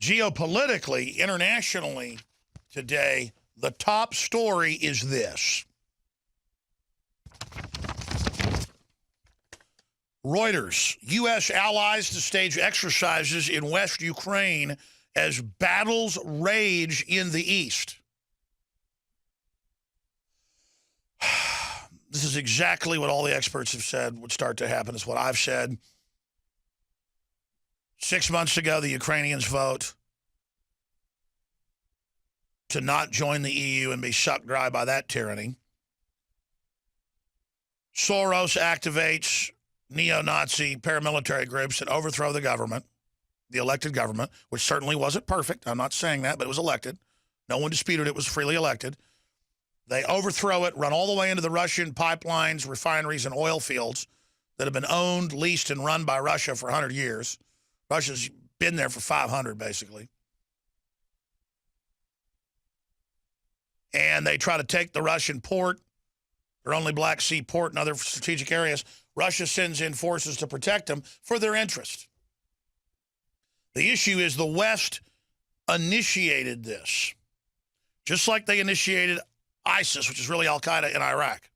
Geopolitically, internationally, today, the top story is this. Reuters, U.S. allies to stage exercises in West Ukraine as battles rage in the east. This is exactly what all the experts have said would start to happen. It's what I've said. 6 months ago, the Ukrainians vote to not join the EU and be sucked dry by that tyranny. Soros activates neo-Nazi paramilitary groups that overthrow the government, the elected government, which certainly wasn't perfect. I'm not saying that, but it was elected. No one disputed it was freely elected. They overthrow it, run all the way into the Russian pipelines, refineries, and oil fields that have been owned, leased, and run by Russia for 100 years. Russia's been there for 500, basically. And they try to take the Russian port, their only Black Sea port and other strategic areas. Russia sends in forces to protect them for their interest. The issue is the West initiated this, just like they initiated ISIS, which is really Al-Qaeda in Iraq,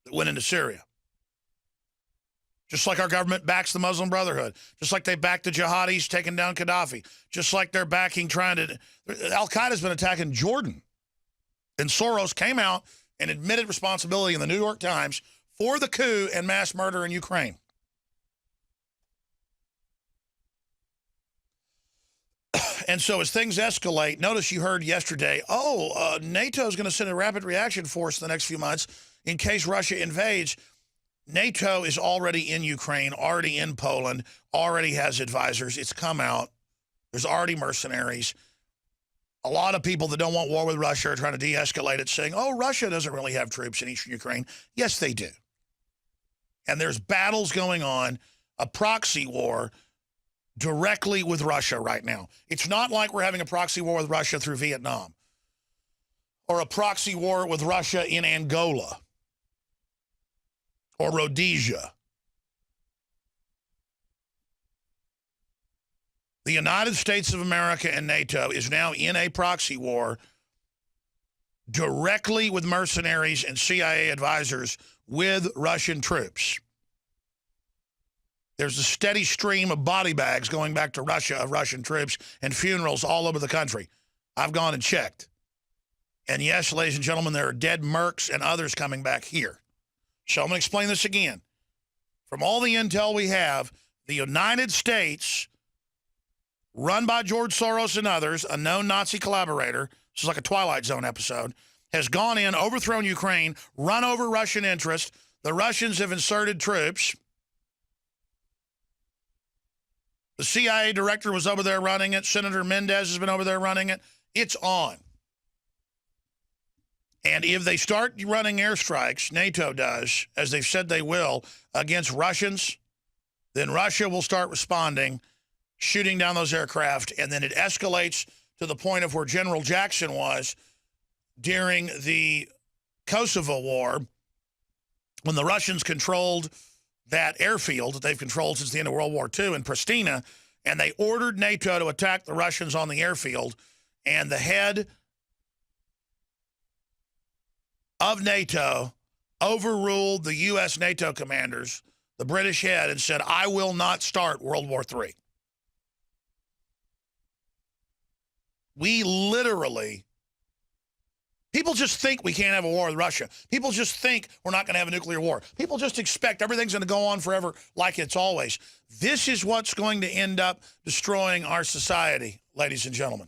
that went into Syria. Just like our government backs the Muslim Brotherhood. Just like they backed the jihadis taking down Gaddafi. Just like they're backing Al-Qaeda's been attacking Jordan. And Soros came out and admitted responsibility in the New York Times for the coup and mass murder in Ukraine. And so as things escalate, notice you heard yesterday, NATO is going to send a rapid reaction force in the next few months in case Russia invades. NATO is already in Ukraine, already in Poland, already has advisors. It's come out. There's already mercenaries. A lot of people that don't want war with Russia are trying to de-escalate it, saying, oh, Russia doesn't really have troops in eastern Ukraine. Yes, they do. And there's battles going on, a proxy war directly with Russia right now. It's not like we're having a proxy war with Russia through Vietnam or a proxy war with Russia in Angola or Rhodesia. The United States of America and NATO is now in a proxy war directly with mercenaries and CIA advisors with Russian troops. There's a steady stream of body bags going back to Russia of Russian troops and funerals all over the country. I've gone and checked. And yes, ladies and gentlemen, there are dead mercs and others coming back here. So I'm going to explain this again. From all the intel we have, the United States, run by George Soros and others, a known Nazi collaborator, this is like a Twilight Zone episode, has gone in, overthrown Ukraine, run over Russian interests. The Russians have inserted troops. The CIA director was over there running it. Senator Mendez has been over there running it. It's on. And if they start running airstrikes, NATO does, as they've said they will, against Russians, then Russia will start responding, shooting down those aircraft, and then it escalates to the point of where General Jackson was during the Kosovo War, when the Russians controlled that airfield that they've controlled since the end of World War II in Pristina, and they ordered NATO to attack the Russians on the airfield, and the head of NATO overruled the U.S. NATO commanders, the British head, and said, I will not start World War III. We literally, people just think we can't have a war with Russia. People just think we're not going to have a nuclear war. People just expect everything's going to go on forever like it's always. This is what's going to end up destroying our society, ladies and gentlemen.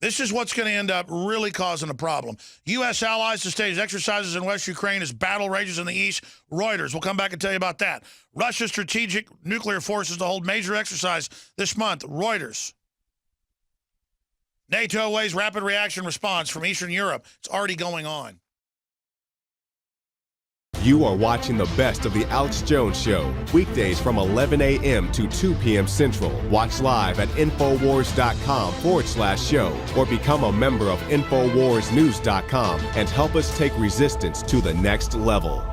This is what's going to end up really causing a problem. U.S. allies to stage exercises in West Ukraine as battle rages in the east. Reuters. We'll come back and tell you about that. Russia's strategic nuclear forces to hold major exercise this month. Reuters. NATO awaits rapid reaction response from Eastern Europe. It's already going on. You are watching the best of the Alex Jones Show, weekdays from 11 a.m. to 2 p.m. Central. Watch live at Infowars.com/show or become a member of InfoWarsNews.com and help us take resistance to the next level.